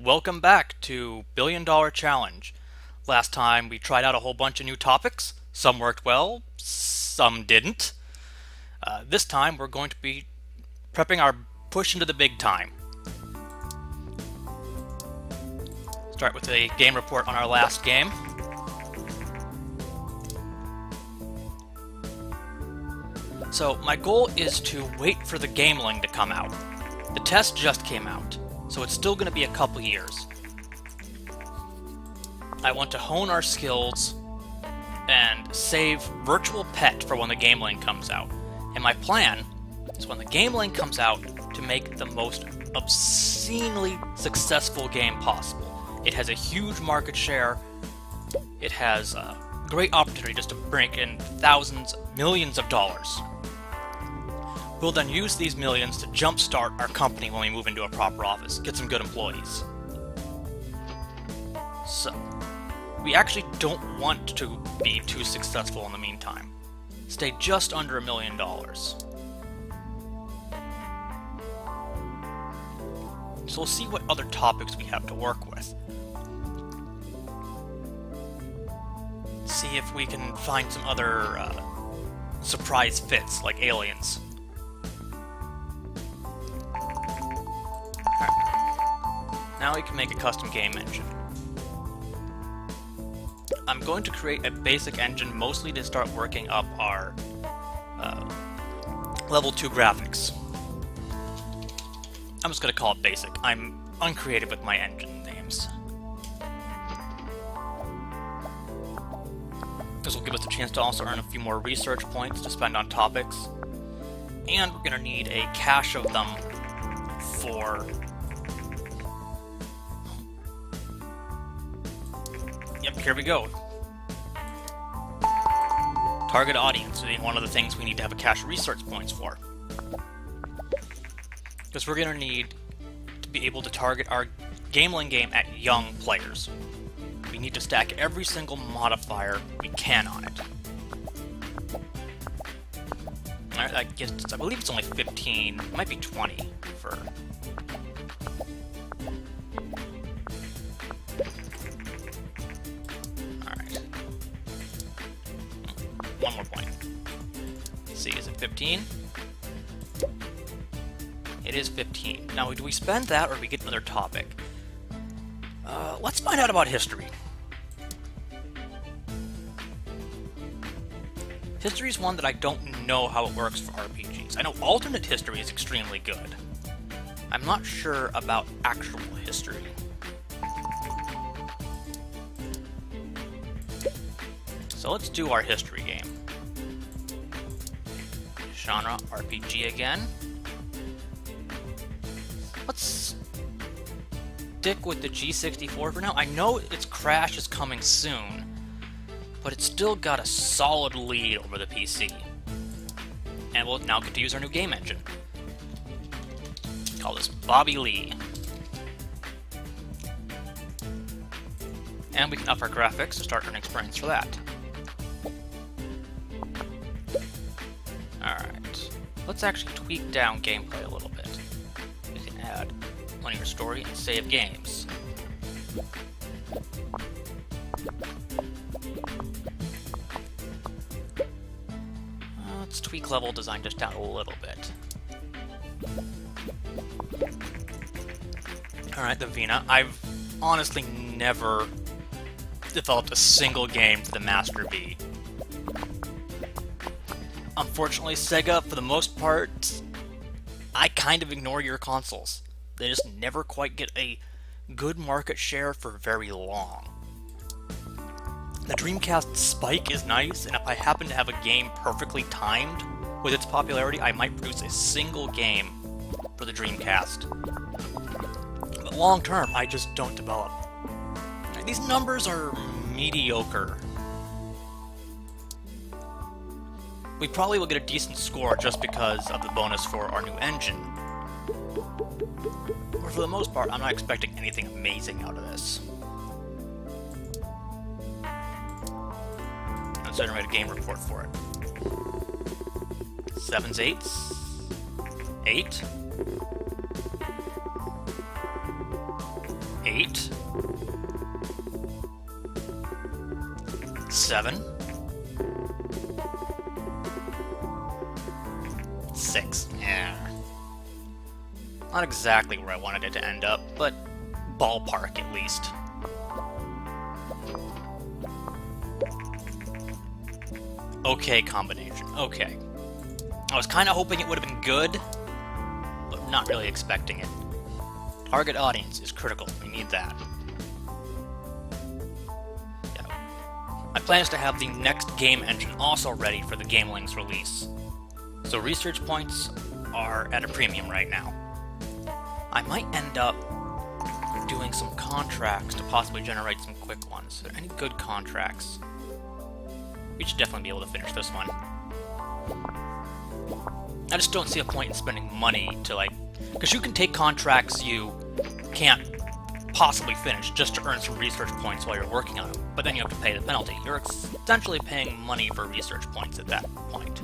Welcome back to Billion Dollar Challenge. Last time we tried out a whole bunch of new topics. Some worked well, some didn't. This time we're going to be prepping our push into the big time. Start with a game report on our last game. So my goal is to wait for the gameling to come out. The test just came out, so it's still going to be a couple years. I want to hone our skills and save Virtual Pet for when the gameling comes out. And my plan is when the gameling comes out to make the most obscenely successful game possible. It has a huge market share. It has a great opportunity just to bring in thousands, millions of dollars. We'll then use these millions to jumpstart our company when we move into a proper office, get some good employees. So, we actually don't want to be too successful in the meantime. Stay just under $1 million. So we'll see what other topics we have to work with. See if we can find some other surprise fits, like aliens. Now we can make a custom game engine. I'm going to create a basic engine mostly to start working up our level 2 graphics. I'm just going to call it basic. I'm uncreative with my engine names. This will give us a chance to also earn a few more research points to spend on topics. And we're going to need a cache of them for... Yep, here we go. Target audience being one of the things we need to have a cache of research points for. Because we're going to need to be able to target our gameling game at young players. We need to stack every single modifier we can on it. I believe it's only 15, it might be 20 for... Alright. One more point. Let's see, is it 15? It is 15. Now, do we spend that or do we get another topic? Let's find out about history. History is one that I don't know how it works for RPGs. I know alternate history is extremely good. I'm not sure about actual history. So let's do our history game. Genre RPG again. Let's stick with the G64 for now. I know its Crash is coming soon, but it's still got a solid lead over the PC. And we'll now get to use our new game engine. Call this Bobby Lee. And we can up our graphics to start earning experience for that. Alright. Let's actually tweak down gameplay a little bit. We can add linear story and save games. Let's tweak level design just down a little bit. Alright, the Vina. I've honestly never developed a single game for the Master V. Unfortunately, Sega, for the most part, I kind of ignore your consoles. They just never quite get a good market share for very long. The Dreamcast spike is nice, and if I happen to have a game perfectly timed with its popularity, I might produce a single game for the Dreamcast. But long term, I just don't develop. These numbers are mediocre. We probably will get a decent score just because of the bonus for our new engine. But for the most part, I'm not expecting anything amazing out of this. Let's generate a game report for it. 7s, 8s, 8, 8, 7, 6. Yeah. Not exactly where I wanted it to end up, but ballpark at least. Okay combination. Okay. I was kind of hoping it would have been good, but not really expecting it. Target audience is critical. We need that. Yeah. My plan is to have the next game engine also ready for the Game Link's release. So research points are at a premium right now. I might end up doing some contracts to possibly generate some quick ones. Are there any good contracts? We should definitely be able to finish this one. I just don't see a point in spending money to, like... Because you can take contracts you can't possibly finish just to earn some research points while you're working on them, but then you have to pay the penalty. You're essentially paying money for research points at that point.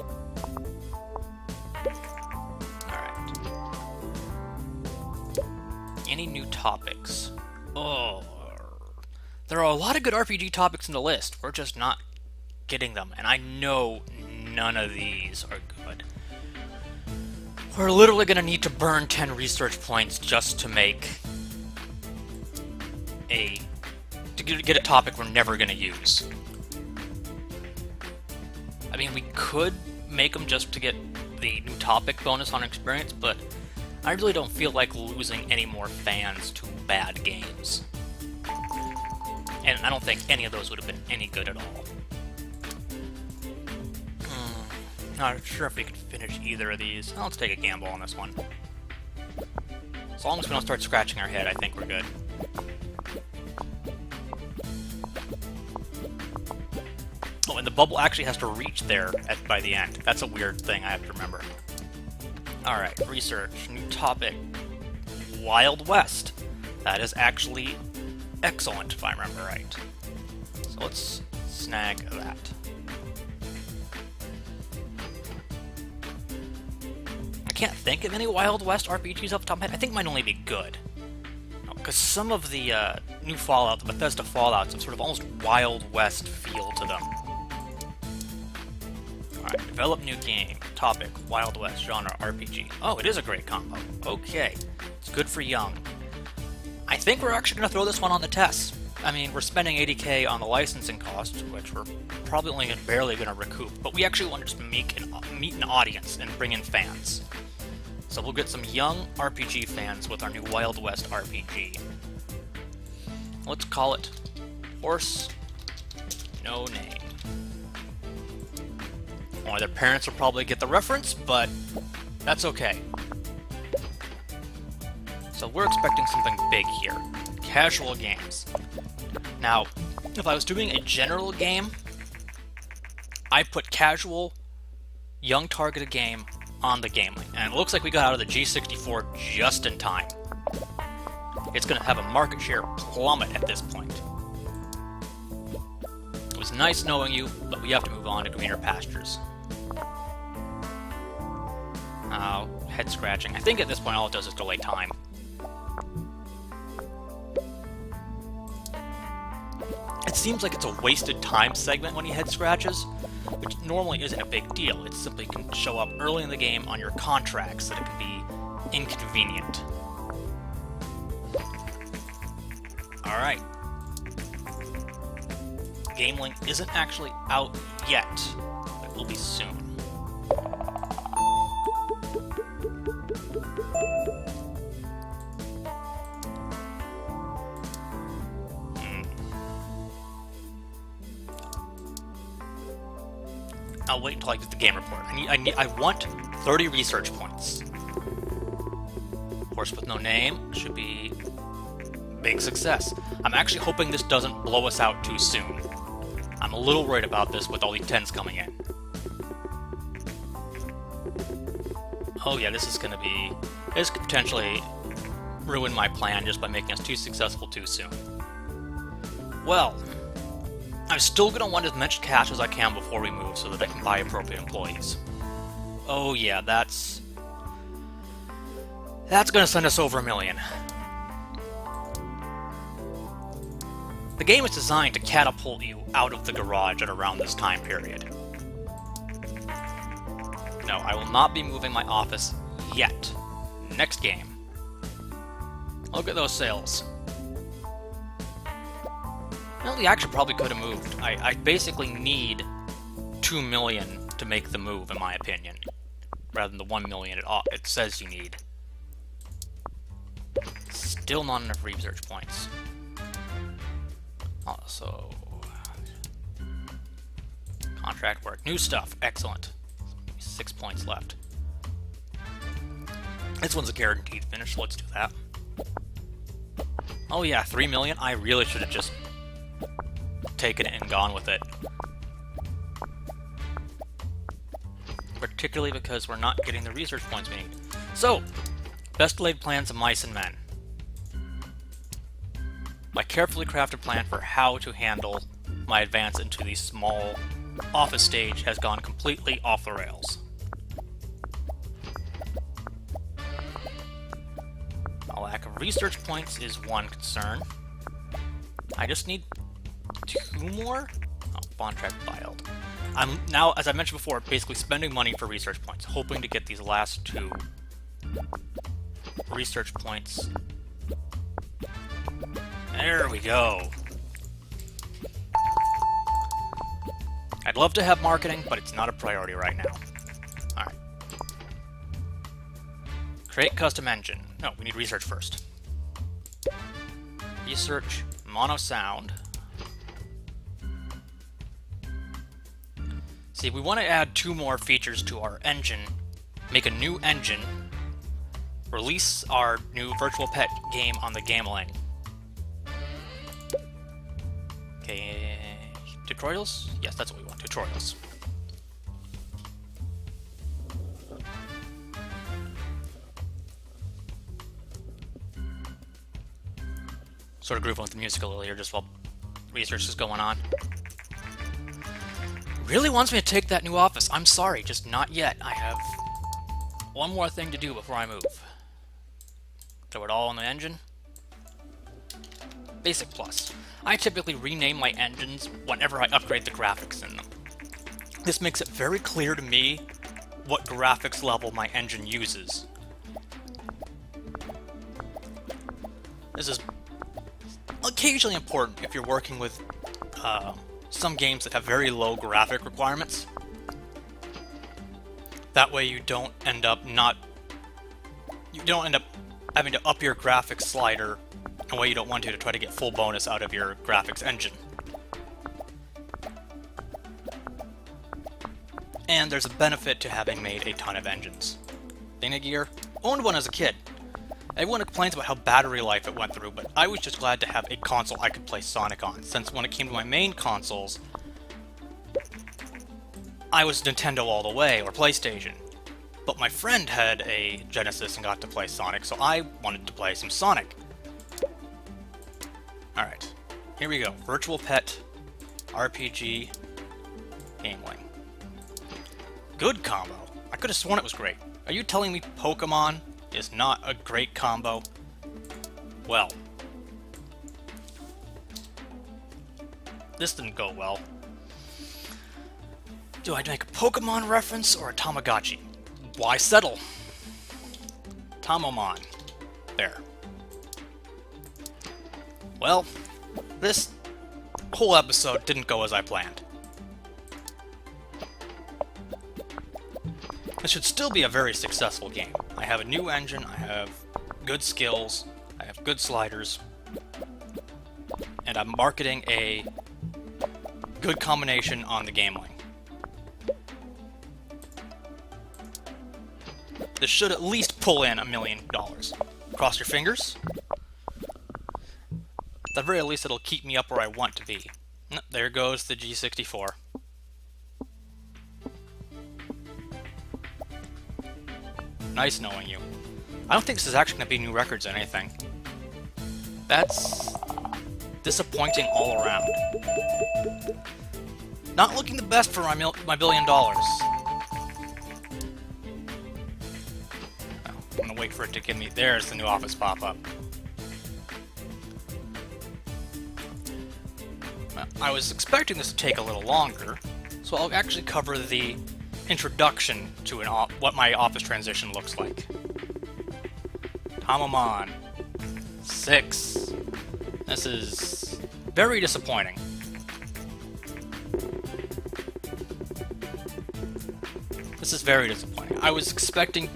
Alright. Any new topics? Oh... There are a lot of good RPG topics in the list. We're just not getting them, and I know none of these are good. We're literally going to need to burn 10 research points just to make to get a topic we're never going to use. I mean, we could make them just to get the new topic bonus on experience, but I really don't feel like losing any more fans to bad games. And I don't think any of those would have been any good at all. Not sure if we could finish either of these. Let's take a gamble on this one. As long as we don't start scratching our head, I think we're good. Oh, and the bubble actually has to reach there by the end. That's a weird thing I have to remember. Alright, research. New topic. Wild West. That is actually excellent, if I remember right. So let's snag that. I can't think of any Wild West RPGs off the top of my head. I think might only be good. Because some of the new Fallout, the Bethesda Fallouts, have sort of almost Wild West feel to them. Alright, develop new game. Topic, Wild West, genre, RPG. Oh, it is a great combo. Okay, it's good for young. I think we're actually going to throw this one on the test. I mean, we're spending 80k on the licensing cost, which we're probably only barely going to recoup, but we actually want to just meet an audience and bring in fans. So we'll get some young RPG fans with our new Wild West RPG. Let's call it Horse No Name. Only their parents will probably get the reference, but that's okay. So we're expecting something big here. Casual games. Now, if I was doing a general game, I put casual, young targeted game on the Game Link. And it looks like we got out of the G64 just in time. It's going to have a market share plummet at this point. It was nice knowing you, but we have to move on to greener pastures. Head scratching. I think at this point all it does is delay time. It seems like it's a wasted time segment when he head scratches, which normally isn't a big deal. It simply can show up early in the game on your contracts that it can be inconvenient. Alright. Game Link isn't actually out yet, but it will be soon. I'll wait until I get the game report. I want 30 research points. Horse with No Name should be big success. I'm actually hoping this doesn't blow us out too soon. I'm a little worried about this with all these 10s coming in. Oh yeah, this could potentially ruin my plan just by making us too successful too soon. Well, I'm still going to want as much cash as I can before we move so that I can buy appropriate employees. Oh yeah, that's going to send us over $1 million. The game is designed to catapult you out of the garage at around this time period. No, I will not be moving my office yet. Next game. Look at those sales. Well, the action probably could have moved. I basically need 2 million to make the move, in my opinion, rather than the 1 million it says you need. Still not enough research points. Also, contract work. New stuff. Excellent. 6 points left. This one's a guaranteed finish. Let's do that. Oh yeah, 3 million. I really should have just taken it and gone with it. Particularly because we're not getting the research points we need. So, best laid plans of mice and men. My carefully crafted plan for how to handle my advance into the small office stage has gone completely off the rails. A lack of research points is one concern. I just need 2 more? Oh, contract filed. I'm now, as I mentioned before, basically spending money for research points, hoping to get these last 2 research points. There we go. I'd love to have marketing, but it's not a priority right now. Alright. Create custom engine. No, we need research first. Research, mono sound. See, we want to add 2 more features to our engine, make a new engine, release our new virtual pet game on the Gameling. Okay, tutorials? Yes, that's what we want, tutorials. Sort of grooving with the music a little here just while research is going on. Really wants me to take that new office. I'm sorry, just not yet. I have one more thing to do before I move. Throw it all in the engine. Basic Plus. I typically rename my engines whenever I upgrade the graphics in them. This makes it very clear to me what graphics level my engine uses. This is occasionally important if you're working with some games that have very low graphic requirements. That way you don't end up having to up your graphics slider in a way you don't want to try to get full bonus out of your graphics engine. And there's a benefit to having made a ton of engines. Gear, owned one as a kid. Everyone complains about how battery life it went through, but I was just glad to have a console I could play Sonic on, since when it came to my main consoles, I was Nintendo all the way, or PlayStation. But my friend had a Genesis and got to play Sonic, so I wanted to play some Sonic. Alright, here we go. Virtual Pet, RPG, Gameling. Good combo. I could have sworn it was great. Are you telling me Pokemon is not a great combo? Well, this didn't go well. Do I make a Pokemon reference or a Tamagotchi? Why settle? Tamomon. There. Well, this whole episode didn't go as I planned. This should still be a very successful game. I have a new engine, I have good skills, I have good sliders, and I'm marketing a good combination on the Gameling. This should at least pull in $1 million. Cross your fingers. At the very least, it'll keep me up where I want to be. There goes the G64. Nice knowing you. I don't think this is actually going to be new records or anything. That's disappointing all around. Not looking the best for my $1 billion. Well, I'm going to wait for it to give me... There's the new office pop-up. I was expecting this to take a little longer, so I'll actually cover the introduction to what my office transition looks like. Tamamon. 6. This is very disappointing. This is very disappointing. I was expecting...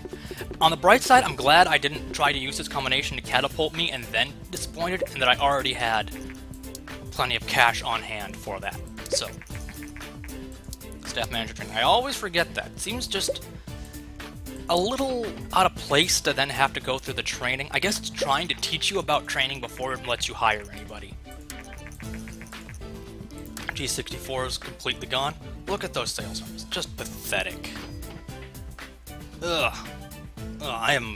On the bright side, I'm glad I didn't try to use this combination to catapult me and then disappointed, and that I already had plenty of cash on hand for that. So, staff manager training. I always forget that. It seems just a little out of place to then have to go through the training. I guess it's trying to teach you about training before it lets you hire anybody. G64 is completely gone. Look at those sales numbers. Just pathetic. Ugh. I'm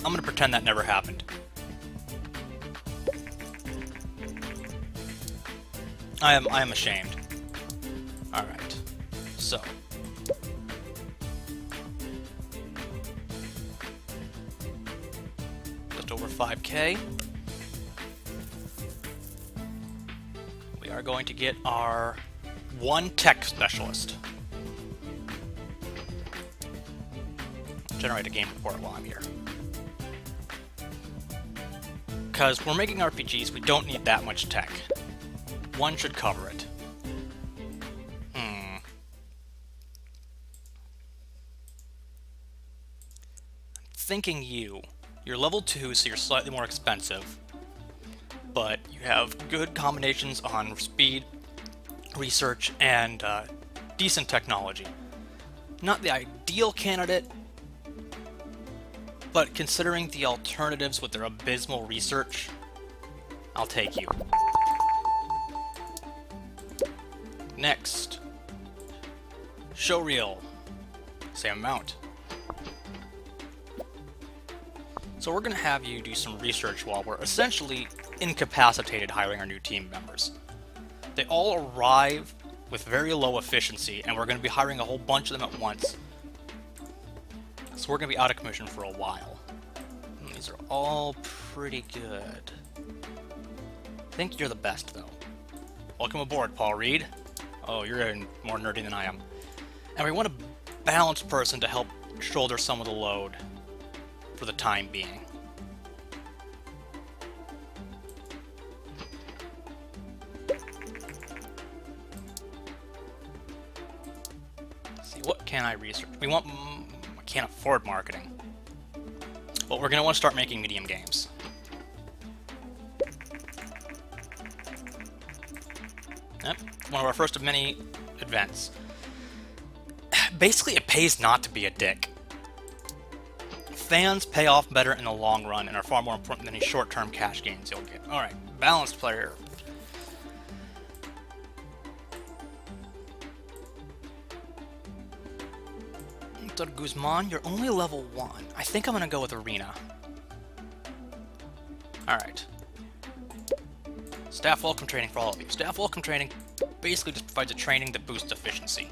gonna pretend that never happened. I am ashamed. Alright. So. Just over 5K. We are going to get our 1 tech specialist. Generate a game report while I'm here. Because we're making RPGs, we don't need that much tech. 1 should cover it. I'm thinking you're level 2, so you're slightly more expensive, but you have good combinations on speed, research, and decent technology. Not the ideal candidate, but considering the alternatives with their abysmal research, I'll take you. Next. Showreel. Same amount. So we're going to have you do some research while we're essentially incapacitated hiring our new team members. They all arrive with very low efficiency, and we're going to be hiring a whole bunch of them at once. So we're going to be out of commission for a while. And these are all pretty good. I think you're the best, though. Welcome aboard, Paul Reed. Oh, you're more nerdy than I am. And we want a balanced person to help shoulder some of the load for the time being. Let's see, what can I research? We want... I can't afford marketing. But we're going to want to start making medium games. Yep, one of our first of many events. Basically, it pays not to be a dick. Fans pay off better in the long run and are far more important than any short-term cash gains you'll get. Alright, balanced player. Dr. Guzman, you're only level 1. I think I'm going to go with Arena. Alright. Staff welcome training for all of you. Staff welcome training basically just provides a training that boosts efficiency.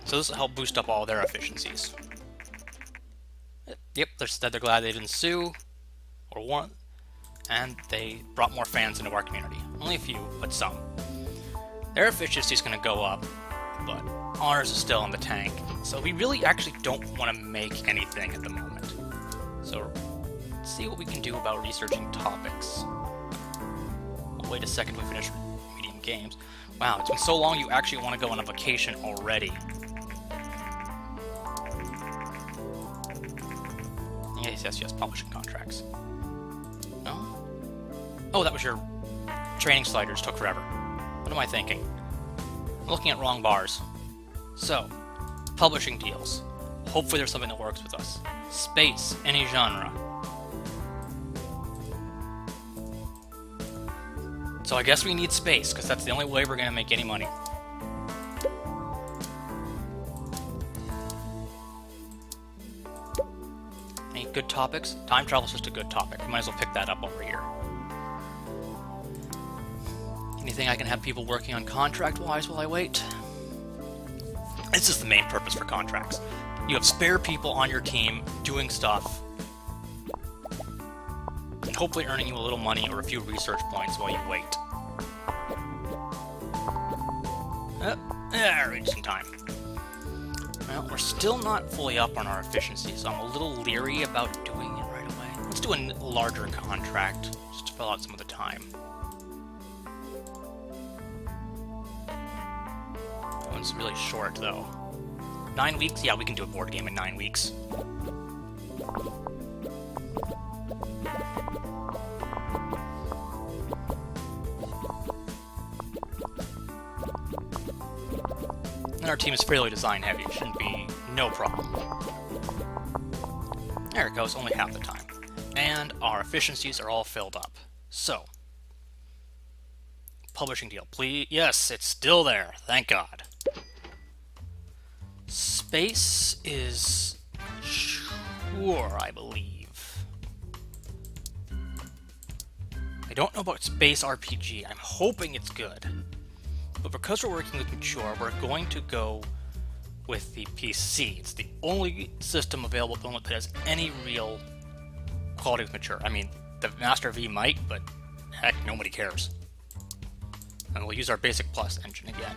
So this will help boost up all their efficiencies. Yep, they're glad they didn't sue or want, and they brought more fans into our community. Only a few, but some. Their efficiency is going to go up, but ours is still in the tank. So we really actually don't want to make anything at the moment. So let's see what we can do about researching topics. We'll wait a second till we finish medium games. Wow, it's been so long you actually want to go on a vacation already. Yes, publishing contracts. No? Oh, that was your training sliders. Took forever. What am I thinking? I'm looking at wrong bars. So, publishing deals. Hopefully there's something that works with us. Space, any genre. So I guess we need space, because that's the only way we're going to make any money. Any good topics? Time travel is just a good topic. We might as well pick that up over here. Anything I can have people working on contract-wise while I wait? This is the main purpose for contracts. You have spare people on your team doing stuff, and hopefully earning you a little money or a few research points while you wait. Reached in time. Well, we're still not fully up on our efficiency, so I'm a little leery about doing it right away. Let's do a larger contract, just to fill out some of the time. That one's really short, though. 9 weeks? Yeah, we can do a board game in 9 weeks. And our team is fairly design heavy. It shouldn't be no problem. There it goes, only half the time. And our efficiencies are all filled up. So, publishing deal, please. Yes, it's still there. Thank God. Space is sure, I believe. I don't know about Space RPG. I'm hoping it's good. But because we're working with Mature, we're going to go with the PC. It's the only system available at the moment that has any real quality with Mature. I mean, the Master V might, but heck, nobody cares. And we'll use our Basic Plus engine again.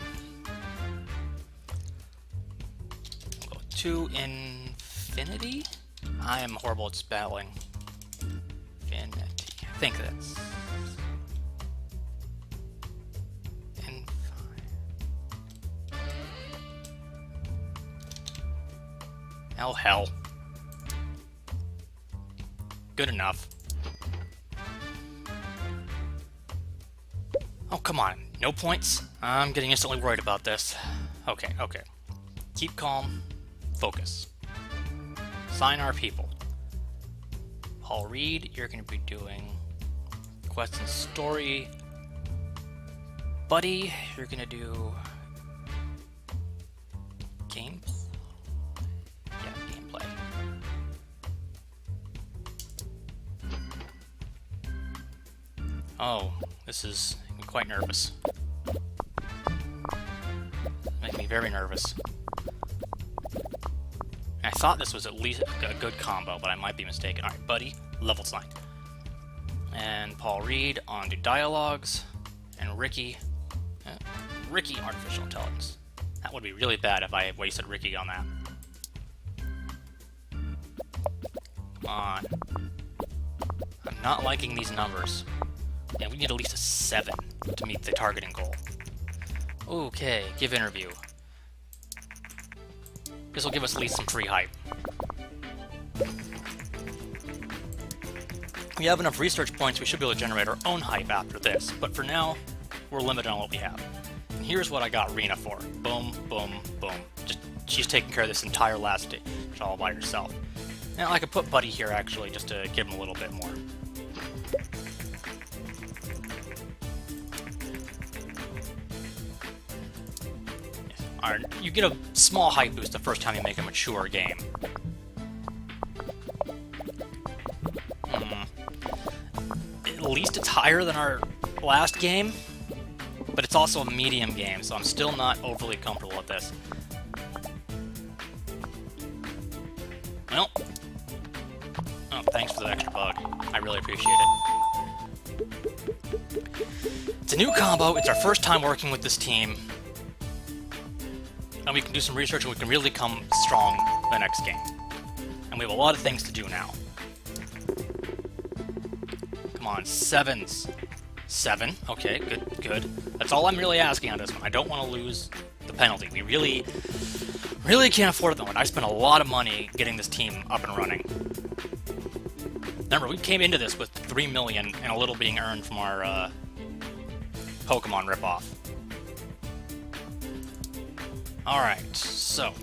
We'll go to Infinity? I am horrible at spelling. Infinity. I think that's... Oh, hell. Good enough. Oh, come on. No points? I'm getting instantly worried about this. Okay, okay. Keep calm. Focus. Sign our people. Paul Reed, you're going to be doing quest and story. Buddy, you're going to do gameplay. Oh, this is quite nervous. Making me very nervous. I thought this was at least a good combo, but I might be mistaken. Alright, Buddy, level design. And Paul Reed on to dialogues. And Ricky, artificial intelligence. That would be really bad if I wasted Ricky on that. Come on. I'm not liking these numbers. Yeah, we need at least a 7 to meet the targeting goal. Okay, give interview. This will give us at least some free hype. We have enough research points, we should be able to generate our own hype after this, but for now, we're limited on what we have. And here's what I got Rena for. Boom, boom, boom. She's taking care of this entire last stage all by herself. Now I could put Buddy here actually, just to give him a little bit more. Alright, you get a small hype boost the first time you make a mature game. At least it's higher than our last game, but it's also a medium game, so I'm still not overly comfortable with this. Well, oh, thanks for the extra bug. I really appreciate it. It's a new combo, it's our first time working with this team. And we can do some research and we can really come strong the next game. And we have a lot of things to do now. Come on, 7s. 7, okay, good. That's all I'm really asking on this one. I don't want to lose the penalty. We really can't afford that one. I spent a lot of money getting this team up and running. Remember, we came into this with 3 million and a little being earned from our Pokemon ripoff. Alright, so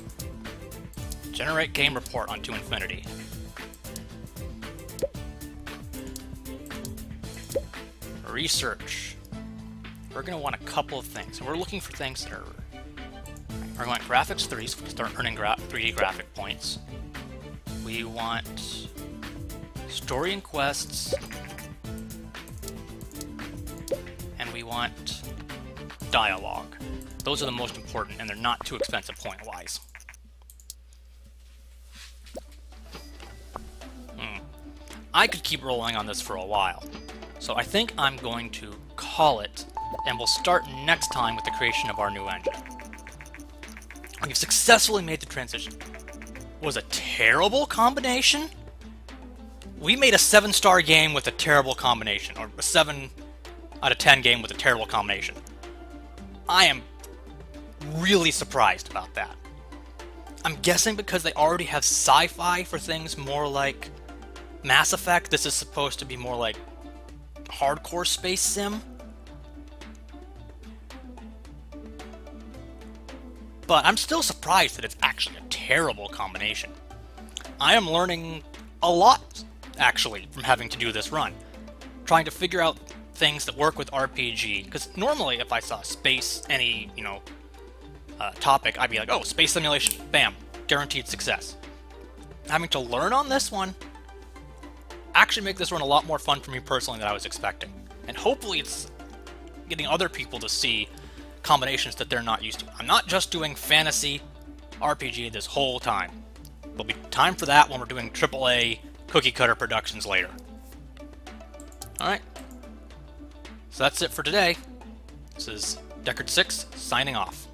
generate game report onto Infinity. Research. We're going to want a couple of things. We're looking for things that are... We're going to want graphics 3, so we can start earning 3D graphic points. We want story and quests. And we want dialogue. Those are the most important, and they're not too expensive point-wise. I could keep rolling on this for a while. So I think I'm going to call it and we'll start next time with the creation of our new engine. We've successfully made the transition. Was a terrible combination? We made a 7-star game with a terrible combination, or a 7 out of 10 game with a terrible combination. I am really surprised about that. I'm guessing because they already have sci-fi for things more like Mass Effect, this is supposed to be more like hardcore space sim. But I'm still surprised that it's actually a terrible combination. I am learning a lot, actually, from having to do this run. Trying to figure out things that work with RPG, because normally if I saw space, any, topic, I'd be like, oh, space simulation, bam, guaranteed success. Having to learn on this one actually make this run a lot more fun for me personally than I was expecting. And hopefully it's getting other people to see combinations that they're not used to. I'm not just doing fantasy RPG this whole time. There'll be time for that when we're doing AAA cookie cutter productions later. Alright. So that's it for today. This is Deckard6 signing off.